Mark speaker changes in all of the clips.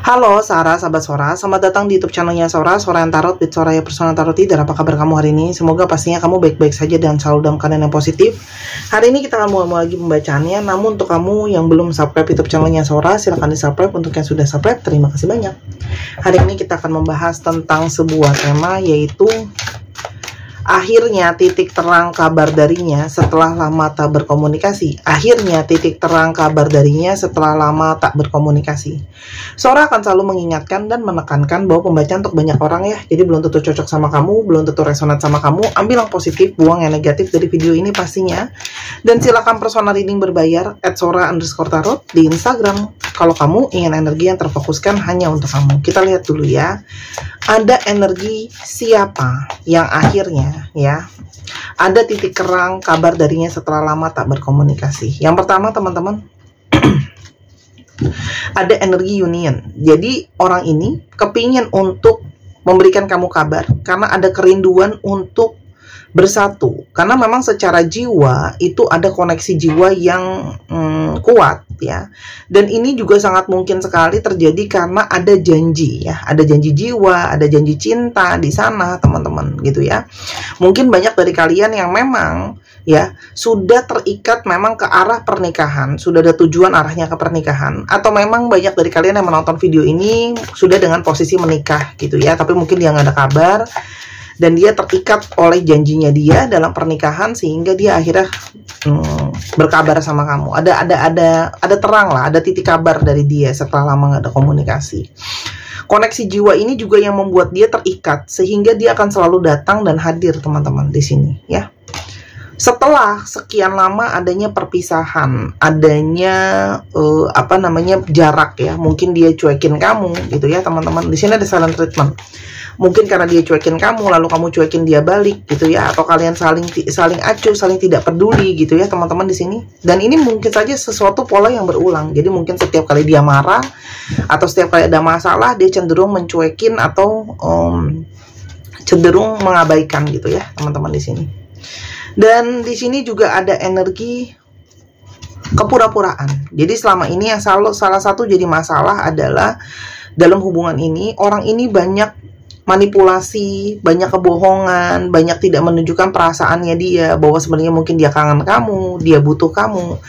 Speaker 1: Halo Sarah, sahabat Sora, selamat datang di YouTube channelnya Sora, Sora yang Tarot with Soraya Personal Tarot Reader. Apa kabar kamu hari ini? Semoga pastinya kamu baik-baik saja dan selalu dalam keadaan yang positif. Hari ini kita akan mulai lagi pembacaannya. Namun untuk kamu yang belum subscribe YouTube channelnya Sora, silahkan di subscribe. Untuk yang sudah subscribe, terima kasih banyak. Hari ini kita akan membahas tentang sebuah tema, yaitu akhirnya titik terang kabar darinya setelah lama tak berkomunikasi. Akhirnya titik terang kabar darinya setelah lama tak berkomunikasi. Sora akan selalu mengingatkan dan menekankan bahwa pembacaan untuk banyak orang ya. Jadi belum tentu cocok sama kamu, belum tentu resonat sama kamu. Ambil yang positif, buang yang negatif dari video ini pastinya. Dan silakan personal reading berbayar @sora_tarot di Instagram. Kalau kamu ingin energi yang terfokuskan hanya untuk kamu. Kita lihat dulu ya. Ada energi siapa yang akhirnya ya ada titik terang kabar darinya setelah lama tak berkomunikasi. Yang pertama teman-teman, ada energi union. Jadi orang ini kepingin untuk memberikan kamu kabar karena ada kerinduan untuk bersatu, karena memang secara jiwa itu ada koneksi jiwa yang kuat ya. Dan ini juga sangat mungkin sekali terjadi karena ada janji ya, ada janji jiwa, ada janji cinta di sana teman-teman gitu ya. Mungkin banyak dari kalian yang memang ya sudah terikat memang ke arah pernikahan, sudah ada tujuan arahnya ke pernikahan, atau memang banyak dari kalian yang menonton video ini sudah dengan posisi menikah gitu ya, tapi mungkin dia nggak ada kabar dan dia terikat oleh janjinya dia dalam pernikahan sehingga dia akhirnya berkabar sama kamu. Ada terang lah, ada titik kabar dari dia setelah lama nggak ada komunikasi. Koneksi jiwa ini juga yang membuat dia terikat sehingga dia akan selalu datang dan hadir teman-teman di sini ya. Setelah sekian lama adanya perpisahan, adanya jarak ya, mungkin dia cuekin kamu gitu ya teman-teman. Di sini ada silent treatment. Mungkin karena dia cuekin kamu, lalu kamu cuekin dia balik gitu ya, atau kalian saling acuh, saling tidak peduli gitu ya teman-teman di sini. Dan ini mungkin saja sesuatu pola yang berulang. Jadi mungkin setiap kali dia marah atau setiap kali ada masalah, dia cenderung mencuekin atau cenderung mengabaikan gitu ya teman-teman di sini. Dan di sini juga ada energi kepura-puraan. Jadi selama ini yang salah satu jadi masalah adalah dalam hubungan ini, orang ini banyak manipulasi, banyak kebohongan, banyak tidak menunjukkan perasaannya dia, bahwa sebenarnya mungkin dia kangen kamu, dia butuh kamu.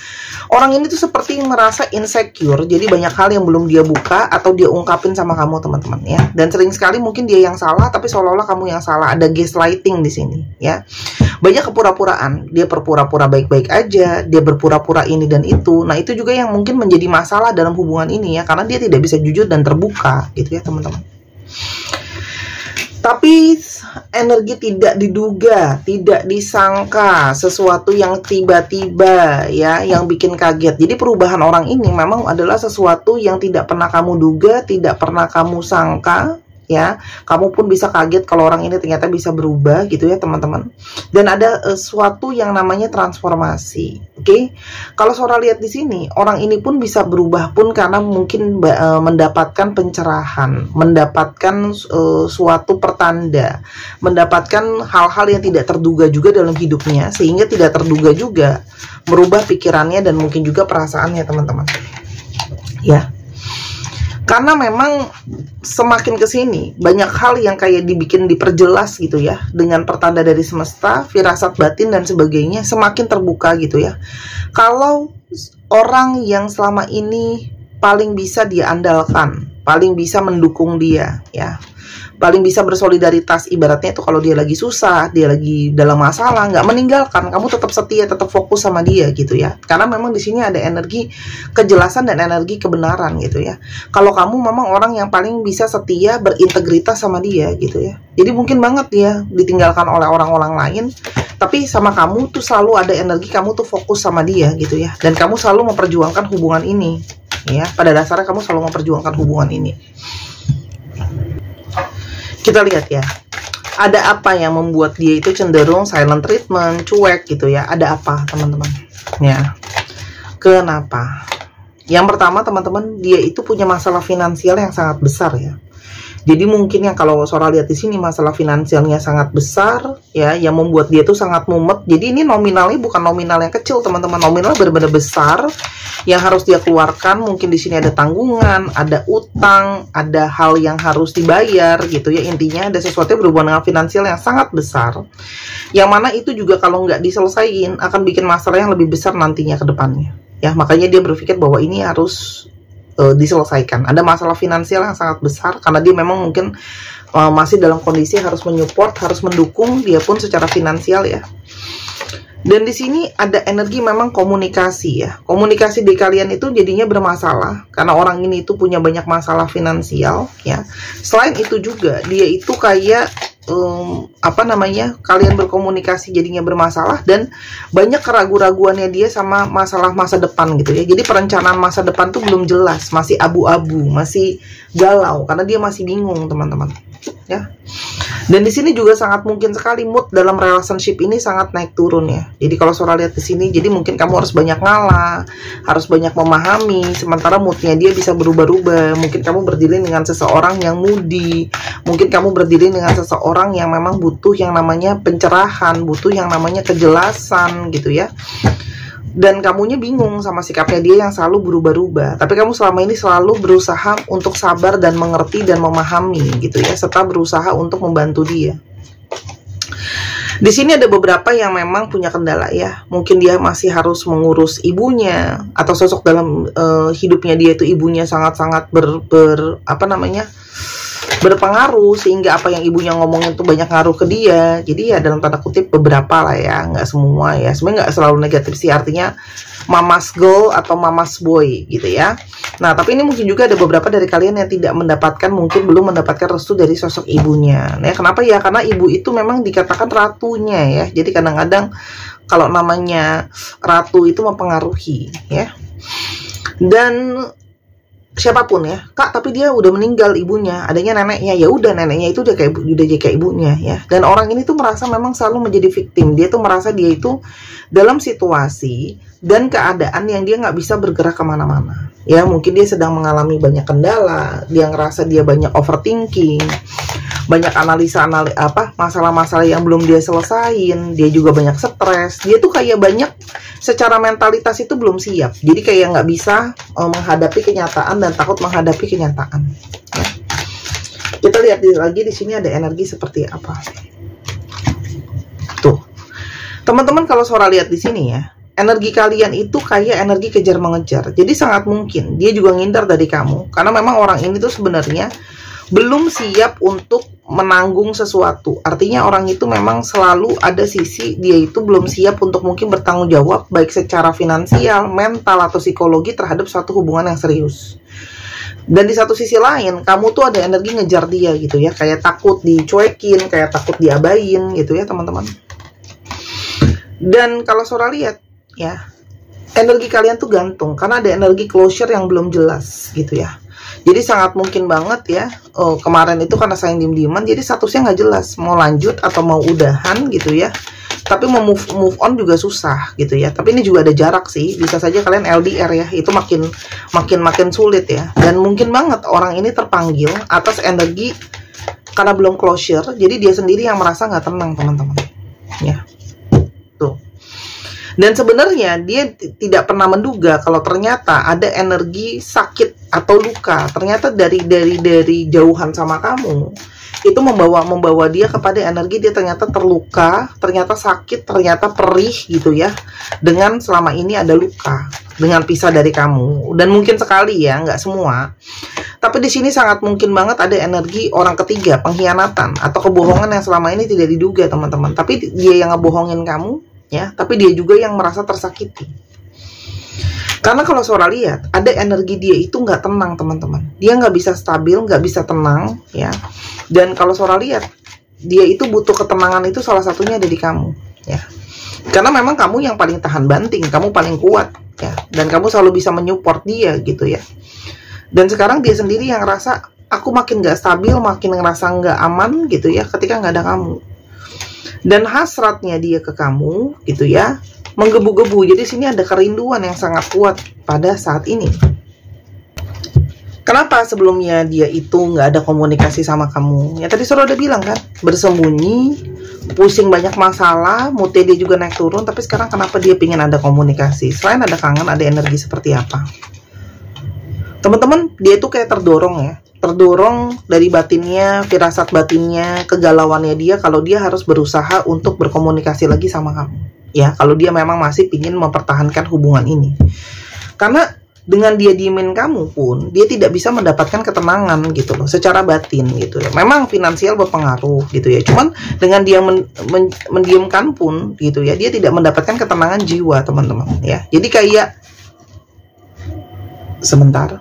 Speaker 1: Orang ini tuh seperti merasa insecure, jadi banyak hal yang belum dia buka atau dia ungkapin sama kamu teman-teman ya. Dan sering sekali mungkin dia yang salah, tapi seolah-olah kamu yang salah. Ada gaslighting di sini ya. Banyak kepura-puraan, dia berpura-pura baik-baik aja, dia berpura-pura ini dan itu. Nah itu juga yang mungkin menjadi masalah dalam hubungan ini ya, karena dia tidak bisa jujur dan terbuka gitu ya teman-teman. Tapi energi tidak diduga, tidak disangka, sesuatu yang tiba-tiba ya, yang bikin kaget. Jadi perubahan orang ini memang adalah sesuatu yang tidak pernah kamu duga, tidak pernah kamu sangka ya. Kamu pun bisa kaget kalau orang ini ternyata bisa berubah gitu ya teman-teman. Dan ada suatu yang namanya transformasi. Oke. Kalau Sora lihat di sini, orang ini pun bisa berubah pun karena mungkin mendapatkan pencerahan, mendapatkan suatu pertanda, mendapatkan hal-hal yang tidak terduga juga dalam hidupnya, sehingga tidak terduga juga merubah pikirannya dan mungkin juga perasaannya teman-teman. Ya. Karena memang semakin kesini banyak hal yang kayak diperjelas gitu ya, dengan pertanda dari semesta, firasat batin dan sebagainya semakin terbuka gitu ya. Kalau orang yang selama ini paling bisa dia andalkan, paling bisa mendukung dia ya, paling bisa bersolidaritas, ibaratnya itu kalau dia lagi susah, dia lagi dalam masalah, nggak meninggalkan, kamu tetap setia, tetap fokus sama dia gitu ya. Karena memang di sini ada energi kejelasan dan energi kebenaran gitu ya. Kalau kamu memang orang yang paling bisa setia, berintegritas sama dia gitu ya. Jadi mungkin banget dia ditinggalkan oleh orang-orang lain, tapi sama kamu tuh selalu ada energi, kamu tuh fokus sama dia gitu ya. Dan kamu selalu memperjuangkan hubungan ini ya. Pada dasarnya kamu selalu memperjuangkan hubungan ini. Kita lihat ya, ada apa yang membuat dia itu cenderung silent treatment, cuek gitu ya. Ada apa teman-teman ya, kenapa? Yang pertama teman-teman, dia itu punya masalah finansial yang sangat besar ya. Jadi mungkin yang kalau Sora lihat di sini masalah finansialnya sangat besar ya, yang membuat dia tuh sangat mumet. Jadi ini nominalnya bukan nominal yang kecil teman-teman, nominal benar-benar besar yang harus dia keluarkan. Mungkin di sini ada tanggungan, ada utang, ada hal yang harus dibayar gitu ya. Intinya ada sesuatu yang berhubungan dengan finansial yang sangat besar, yang mana itu juga kalau nggak diselesaikan akan bikin masalah yang lebih besar nantinya ke depannya ya. Makanya dia berpikir bahwa ini harus diselesaikan. Ada masalah finansial yang sangat besar karena dia memang mungkin masih dalam kondisi harus menyupport, harus mendukung dia pun secara finansial ya. Dan di sini ada energi memang komunikasi ya. Komunikasi di kalian itu jadinya bermasalah karena orang ini itu punya banyak masalah finansial ya. Selain itu juga dia itu kayak kalian berkomunikasi jadinya bermasalah dan banyak keraguan-raguannya dia sama masalah masa depan gitu ya. Jadi perencanaan masa depan tuh belum jelas, masih abu-abu, masih galau karena dia masih bingung teman-teman ya. Dan di sini juga sangat mungkin sekali mood dalam relationship ini sangat naik turun ya. Jadi kalau Sora lihat di sini, jadi mungkin kamu harus banyak ngalah, harus banyak memahami, sementara moodnya dia bisa berubah-ubah. Mungkin kamu berdiri dengan seseorang yang moody, mungkin kamu berdiri dengan seseorang yang memang butuh yang namanya pencerahan, butuh yang namanya kejelasan gitu ya. Dan kamunya bingung sama sikapnya dia yang selalu berubah-ubah. Tapi kamu selama ini selalu berusaha untuk sabar dan mengerti dan memahami gitu ya, serta berusaha untuk membantu dia. Di sini ada beberapa yang memang punya kendala ya. Mungkin dia masih harus mengurus ibunya, atau sosok dalam hidupnya dia itu ibunya sangat-sangat berpengaruh, sehingga apa yang ibunya ngomongin itu banyak ngaruh ke dia. Jadi ya dalam tanda kutip beberapa lah ya, nggak semua ya. Sebenarnya nggak selalu negatif sih, artinya mama's girl atau mama's boy gitu ya. Nah tapi ini mungkin juga ada beberapa dari kalian yang tidak mendapatkan, mungkin belum mendapatkan restu dari sosok ibunya. Nah kenapa ya? Karena ibu itu memang dikatakan ratunya ya. Jadi kadang-kadang kalau namanya ratu itu mempengaruhi ya. Dan siapapun ya, Kak, tapi dia udah meninggal ibunya, adanya neneknya, ya udah neneknya itu udah kayak ibunya ya. Dan orang ini tuh merasa memang selalu menjadi victim. Dia tuh merasa dia itu dalam situasi dan keadaan yang dia nggak bisa bergerak kemana-mana. Ya mungkin dia sedang mengalami banyak kendala, dia ngerasa dia banyak overthinking, banyak masalah-masalah yang belum dia selesain, dia juga banyak stres. Dia tuh kayak banyak secara mentalitas itu belum siap. Jadi kayak nggak bisa menghadapi kenyataan dan takut menghadapi kenyataan. Ya. Kita lihat lagi di sini ada energi seperti apa. Tuh, teman-teman kalau Sora lihat di sini ya, energi kalian itu kayak energi kejar mengejar. Jadi sangat mungkin dia juga ngindar dari kamu karena memang orang ini tuh sebenarnya belum siap untuk menanggung sesuatu. Artinya orang itu memang selalu ada sisi dia itu belum siap untuk mungkin bertanggung jawab baik secara finansial, mental, atau psikologi terhadap suatu hubungan yang serius. Dan di satu sisi lain, kamu tuh ada energi ngejar dia gitu ya, kayak takut dicuekin, kayak takut diabain gitu ya teman-teman. Dan kalau Sora lihat ya, energi kalian tuh gantung karena ada energi closure yang belum jelas gitu ya. Jadi sangat mungkin banget ya, kemarin itu karena sayang diem-dieman, jadi statusnya nggak jelas, mau lanjut atau mau udahan gitu ya. Tapi mau move on juga susah gitu ya. Tapi ini juga ada jarak sih, bisa saja kalian LDR ya, itu makin sulit ya. Dan mungkin banget orang ini terpanggil atas energi karena belum closure, jadi dia sendiri yang merasa nggak tenang teman-teman. Ya, tuh. Dan sebenarnya dia tidak pernah menduga kalau ternyata ada energi sakit atau luka. Ternyata dari jauhan sama kamu itu membawa dia kepada energi dia ternyata terluka, ternyata sakit, ternyata perih gitu ya. Dengan selama ini ada luka dengan pisah dari kamu. Dan mungkin sekali ya, nggak semua. Tapi di sini sangat mungkin banget ada energi orang ketiga, pengkhianatan atau kebohongan yang selama ini tidak diduga teman-teman. Tapi dia yang ngebohongin kamu. Ya, tapi dia juga yang merasa tersakiti. Karena kalau Sora lihat, ada energi dia itu nggak tenang teman-teman. Dia nggak bisa stabil, nggak bisa tenang, ya. Dan kalau Sora lihat, dia itu butuh ketenangan itu salah satunya ada di kamu, ya. Karena memang kamu yang paling tahan banting, kamu paling kuat, ya. Dan kamu selalu bisa menyupport dia, gitu ya. Dan sekarang dia sendiri yang ngerasa, aku makin nggak stabil, makin ngerasa nggak aman, gitu ya, ketika nggak ada kamu. Dan hasratnya dia ke kamu gitu ya, menggebu-gebu. Jadi sini ada kerinduan yang sangat kuat pada saat ini. Kenapa sebelumnya dia itu nggak ada komunikasi sama kamu? Ya tadi Sora udah bilang kan, bersembunyi, pusing banyak masalah, moodnya dia juga naik turun. Tapi sekarang kenapa dia pingin ada komunikasi? Selain ada kangen, ada energi seperti apa? Teman-teman, dia itu kayak terdorong ya, terdorong dari batinnya, firasat batinnya, kegalauannya dia kalau dia harus berusaha untuk berkomunikasi lagi sama kamu. Ya, kalau dia memang masih pingin mempertahankan hubungan ini. Karena dengan dia diemin kamu pun, dia tidak bisa mendapatkan ketenangan gitu loh, secara batin gitu ya. Memang finansial berpengaruh gitu ya. Cuman dengan dia mendiamkan pun gitu ya, dia tidak mendapatkan ketenangan jiwa, teman-teman ya. Jadi kayak sebentar.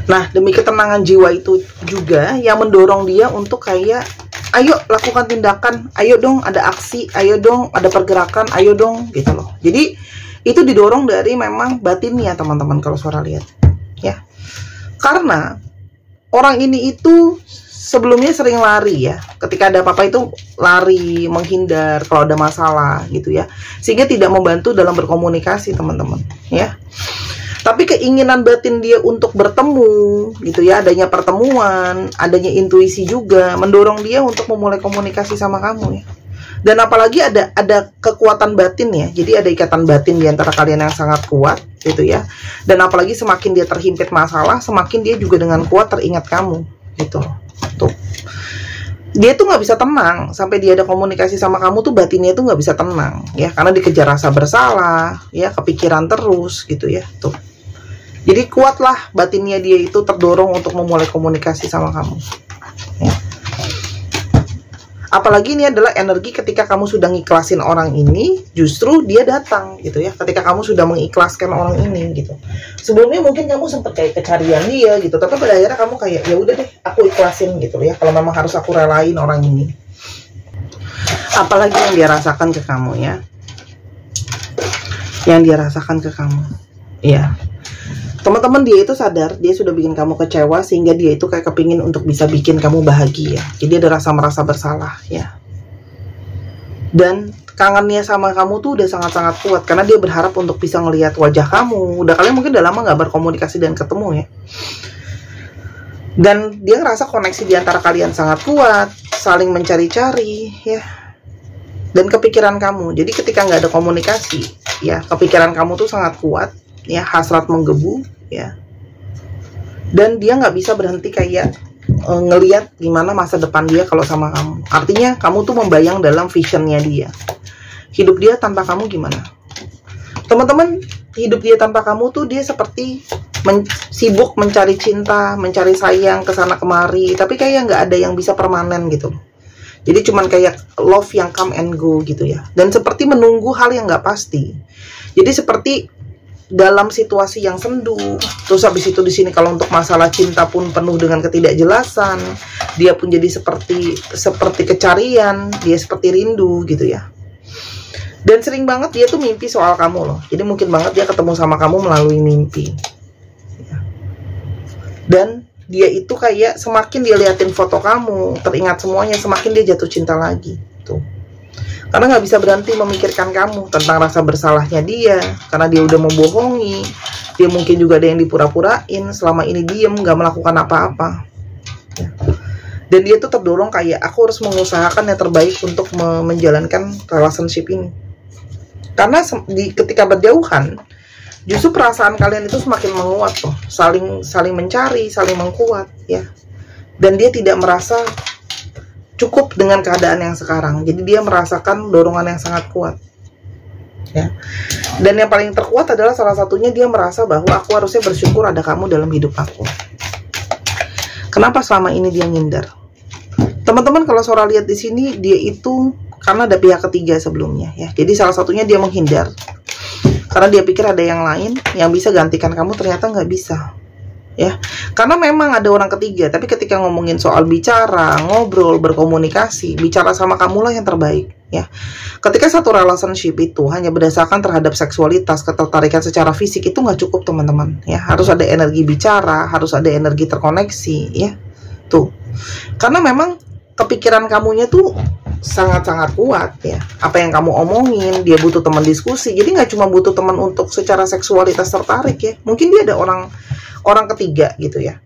Speaker 1: Nah, demi ketenangan jiwa itu juga yang mendorong dia untuk kayak, ayo lakukan tindakan, ayo dong ada aksi, ayo dong ada pergerakan, ayo dong gitu loh. Jadi itu didorong dari memang batinnya, teman-teman, kalau Sora lihat ya. Karena orang ini itu sebelumnya sering lari ya, ketika ada apa-apa itu lari, menghindar kalau ada masalah gitu ya, sehingga tidak membantu dalam berkomunikasi, teman-teman ya. Tapi keinginan batin dia untuk bertemu gitu ya, adanya pertemuan, adanya intuisi juga mendorong dia untuk memulai komunikasi sama kamu ya. Dan apalagi ada kekuatan batin ya, jadi ada ikatan batin di antara kalian yang sangat kuat gitu ya. Dan apalagi semakin dia terhimpit masalah, semakin dia juga dengan kuat teringat kamu gitu. Tuh, dia tuh nggak bisa tenang sampai dia ada komunikasi sama kamu tuh, batinnya tuh nggak bisa tenang ya, karena dikejar rasa bersalah ya, kepikiran terus gitu ya. Tuh, jadi kuatlah batinnya dia itu terdorong untuk memulai komunikasi sama kamu ya. Apalagi ini adalah energi ketika kamu sudah ngiklasin orang ini, justru dia datang gitu ya. Ketika kamu sudah mengikhlaskan orang ini gitu. Sebelumnya mungkin kamu sempat kayak kecarian dia gitu, tapi pada akhirnya kamu kayak, ya udah deh, aku ikhlasin gitu ya. Kalau memang harus aku relain orang ini. Apalagi yang dia rasakan ke kamu ya. Yang dia rasakan ke kamu. Iya. Teman-teman, dia itu sadar dia sudah bikin kamu kecewa, sehingga dia itu kayak kepingin untuk bisa bikin kamu bahagia. Jadi ada rasa merasa bersalah ya. Dan kangennya sama kamu tuh udah sangat-sangat kuat, karena dia berharap untuk bisa ngelihat wajah kamu. Udah kalian mungkin udah lama nggak berkomunikasi dan ketemu ya. Dan dia ngerasa koneksi di antara kalian sangat kuat, saling mencari-cari ya. Dan kepikiran kamu. Jadi ketika nggak ada komunikasi ya, kepikiran kamu tuh sangat kuat ya, hasrat menggebu ya. Dan dia nggak bisa berhenti kayak ngelihat gimana masa depan dia kalau sama kamu. Artinya kamu tuh membayang dalam visionnya dia. Hidup dia tanpa kamu gimana? Teman-teman, hidup dia tanpa kamu tuh dia seperti sibuk mencari cinta, mencari sayang kesana kemari, tapi kayak nggak ada yang bisa permanen gitu. Jadi cuman kayak love yang come and go gitu ya. Dan seperti menunggu hal yang nggak pasti. Jadi seperti dalam situasi yang sendu. Terus habis itu di sini kalau untuk masalah cinta pun penuh dengan ketidakjelasan. Dia pun jadi seperti kecarian, dia seperti rindu gitu ya. Dan sering banget dia tuh mimpi soal kamu loh. Jadi mungkin banget dia ketemu sama kamu melalui mimpi. Dan dia itu kayak semakin dia liatin foto kamu, teringat semuanya, semakin dia jatuh cinta lagi tuh. Karena nggak bisa berhenti memikirkan kamu, tentang rasa bersalahnya dia, karena dia udah membohongi. Dia mungkin juga ada yang dipura-purain, selama ini diem, nggak melakukan apa-apa ya. Dan dia tuh terdorong kayak, aku harus mengusahakan yang terbaik untuk menjalankan relationship ini. Karena ketika berjauhan, justru perasaan kalian itu semakin menguat tuh, saling mencari, saling mengkuat ya. Dan dia tidak merasa cukup dengan keadaan yang sekarang. Jadi dia merasakan dorongan yang sangat kuat ya. Dan yang paling terkuat adalah salah satunya dia merasa bahwa aku harusnya bersyukur ada kamu dalam hidup aku. Kenapa selama ini dia ngindar? Teman-teman, kalau Sora lihat di sini, dia itu karena ada pihak ketiga sebelumnya ya. Jadi salah satunya dia menghindar karena dia pikir ada yang lain yang bisa gantikan kamu, ternyata nggak bisa ya. Karena memang ada orang ketiga, tapi ketika ngomongin soal bicara, ngobrol, berkomunikasi, bicara sama kamulah yang terbaik ya. Ketika satu relationship itu hanya berdasarkan terhadap seksualitas, ketertarikan secara fisik, itu nggak cukup teman-teman ya. Harus ada energi bicara, harus ada energi terkoneksi ya tuh. Karena memang kepikiran kamunya tuh sangat-sangat kuat ya. Apa yang kamu omongin, dia butuh teman diskusi. Jadi nggak cuma butuh teman untuk secara seksualitas tertarik ya. Mungkin dia ada orang ketiga gitu ya.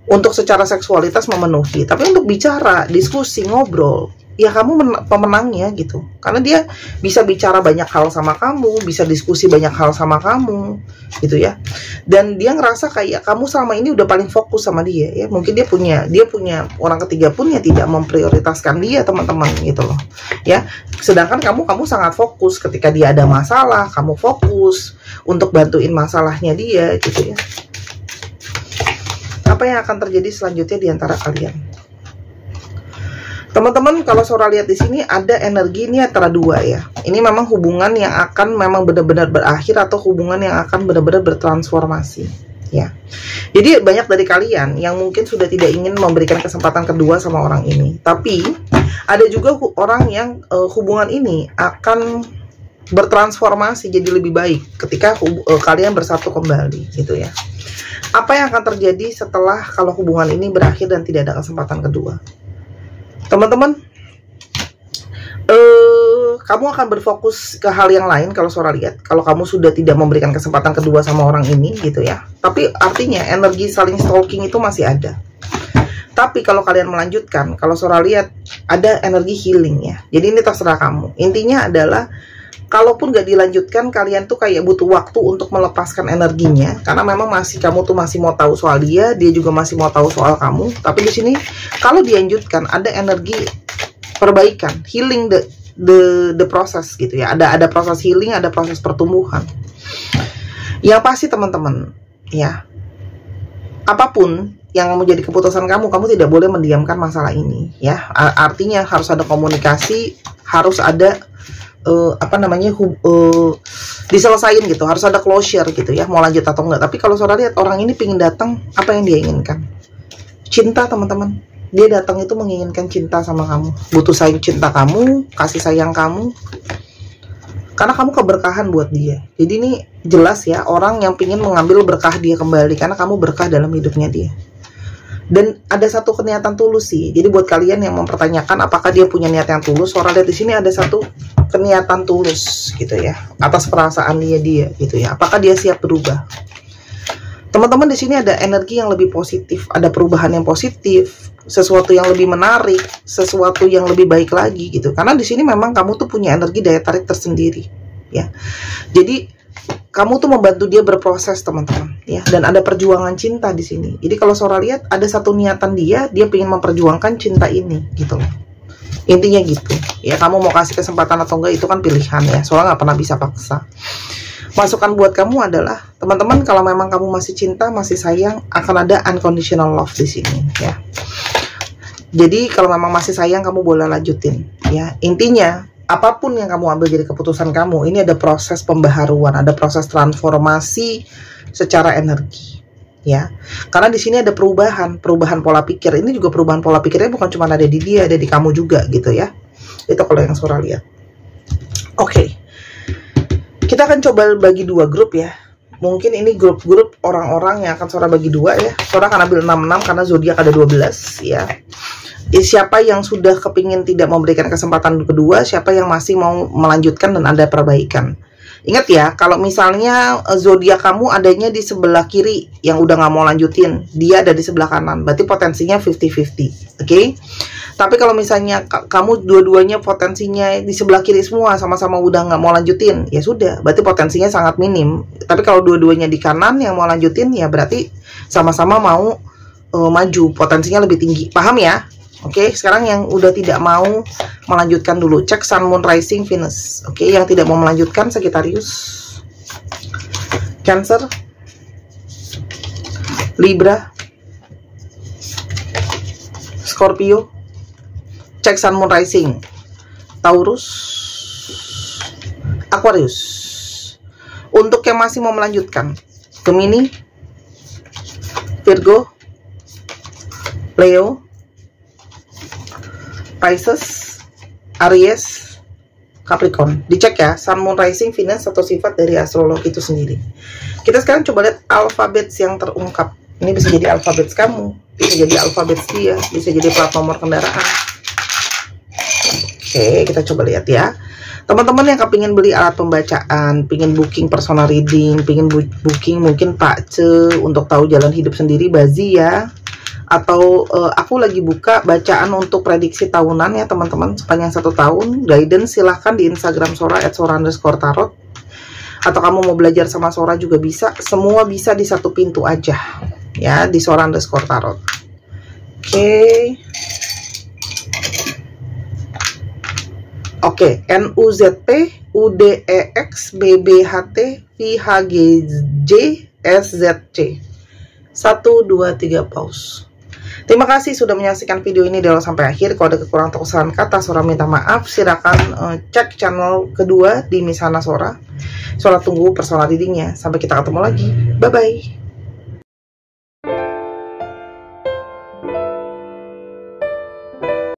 Speaker 1: Untuk secara seksualitas memenuhi, tapi untuk bicara, diskusi, ngobrol, ya kamu pemenangnya gitu. Karena dia bisa bicara banyak hal sama kamu, bisa diskusi banyak hal sama kamu gitu ya. Dan dia ngerasa kayak kamu selama ini udah paling fokus sama dia ya. Mungkin dia punya orang ketiga pun ya tidak memprioritaskan dia, teman-teman gitu loh. Ya. Sedangkan kamu sangat fokus ketika dia ada masalah, kamu fokus untuk bantuin masalahnya dia gitu ya. Apa yang akan terjadi selanjutnya di antara kalian? Teman-teman, kalau Sora lihat di sini ada energi ini antara dua ya. Ini memang hubungan yang akan memang benar-benar berakhir atau hubungan yang akan benar-benar bertransformasi ya. Jadi banyak dari kalian yang mungkin sudah tidak ingin memberikan kesempatan kedua sama orang ini. Tapi ada juga orang yang hubungan ini akan bertransformasi jadi lebih baik ketika kalian bersatu kembali gitu ya. Apa yang akan terjadi setelah kalau hubungan ini berakhir dan tidak ada kesempatan kedua? Teman-teman, kamu akan berfokus ke hal yang lain kalau Sora lihat. Kalau kamu sudah tidak memberikan kesempatan kedua sama orang ini gitu ya. Tapi artinya energi saling stalking itu masih ada. Tapi kalau kalian melanjutkan, kalau Sora lihat ada energi healing ya. Jadi ini terserah kamu. Intinya adalah kalaupun gak dilanjutkan, kalian tuh kayak butuh waktu untuk melepaskan energinya, karena memang kamu tuh masih mau tahu soal dia juga masih mau tahu soal kamu. Tapi di sini kalau dilanjutkan ada energi perbaikan, healing the process gitu ya. Ada proses healing, ada proses pertumbuhan. Yang pasti teman-teman ya, apapun yang menjadi keputusan kamu tidak boleh mendiamkan masalah ini ya. Artinya harus ada komunikasi, harus ada diselesain gitu, harus ada closure gitu ya, mau lanjut atau enggak. Tapi kalau Sora lihat orang ini pingin datang, apa yang dia inginkan? Cinta, teman-teman. Dia datang itu menginginkan cinta sama kamu, butuh cinta kamu, kasih sayang kamu, karena kamu keberkahan buat dia. Jadi ini jelas ya, orang yang pingin mengambil berkah dia kembali, karena kamu berkah dalam hidupnya dia. Dan ada satu niatan tulus sih. Jadi buat kalian yang mempertanyakan apakah dia punya niat yang tulus, Sora lihat di sini ada satu niatan tulus gitu ya, atas perasaan dia gitu ya. Apakah dia siap berubah? Teman-teman, di sini ada energi yang lebih positif, ada perubahan yang positif, sesuatu yang lebih menarik, sesuatu yang lebih baik lagi gitu. Karena di sini memang kamu tuh punya energi daya tarik tersendiri ya. Jadi kamu tuh membantu dia berproses, teman-teman ya, dan ada perjuangan cinta di sini. Jadi kalau Sora lihat ada satu niatan dia ingin memperjuangkan cinta ini gitu loh. Intinya gitu ya. Kamu mau kasih kesempatan atau enggak itu kan pilihan ya, Sora nggak pernah bisa paksa. Masukan buat kamu adalah, teman-teman, kalau memang kamu masih cinta, masih sayang, akan ada unconditional love di sini ya. Jadi kalau memang masih sayang, kamu boleh lanjutin ya. Intinya apapun yang kamu ambil jadi keputusan kamu, ini ada proses pembaharuan, ada proses transformasi secara energi ya. Karena di sini ada perubahan pola pikir. Ini juga perubahan pola pikirnya bukan cuma ada di dia, ada di kamu juga gitu ya. Itu kalau yang Sora lihat. Oke. Kita akan coba bagi dua grup ya. Mungkin ini grup-grup orang-orang yang akan Sora bagi dua ya. Sora akan ambil 6-6 karena zodiak ada 12 ya. Siapa yang sudah kepingin tidak memberikan kesempatan kedua, siapa yang masih mau melanjutkan dan ada perbaikan. Ingat ya, kalau misalnya zodiak kamu adanya di sebelah kiri yang udah nggak mau lanjutin, dia ada di sebelah kanan, berarti potensinya 50-50, oke? Tapi kalau misalnya kamu dua-duanya potensinya di sebelah kiri semua, sama-sama udah nggak mau lanjutin, ya sudah, berarti potensinya sangat minim. Tapi kalau dua-duanya di kanan yang mau lanjutin, ya berarti sama-sama mau maju, potensinya lebih tinggi, paham ya? Oke, sekarang yang udah tidak mau melanjutkan dulu, cek Sun, Moon, Rising, Venus. Oke, yang tidak mau melanjutkan Sagittarius, Cancer, Libra, Scorpio, cek Sun, Moon, Rising, Taurus, Aquarius. Untuk yang masih mau melanjutkan, Gemini, Virgo, Leo, Pisces, Aries, Capricorn. Dicek ya, Sun, Moon, Rising, Venus atau sifat dari astrologi itu sendiri. Kita sekarang coba lihat alfabet yang terungkap. Ini bisa jadi alfabet kamu, bisa jadi alfabet dia, bisa jadi plat nomor kendaraan. Oke, kita coba lihat ya. Teman-teman yang kepingin beli alat pembacaan, pingin booking personal reading, pingin booking mungkin Pak Ce untuk tahu jalan hidup sendiri, Bazi ya. atau aku lagi buka bacaan untuk prediksi tahunan ya teman-teman, sepanjang 1 tahun. Guidance silahkan di Instagram Sora @sora_tarot, atau kamu mau belajar sama Sora juga bisa. Semua bisa di satu pintu aja ya, di Sora_tarot. Oke, NUZP UDEX BBHT VHGJ SZC 1 2 3 pause. Terima kasih sudah menyaksikan video ini dari awal sampai akhir. Kalau ada kekurangan atau kesalahan kata, Sora minta maaf. Silakan cek channel kedua di Miss Hana Sora. Sora tunggu personal readingnya. Sampai kita ketemu lagi. Bye bye.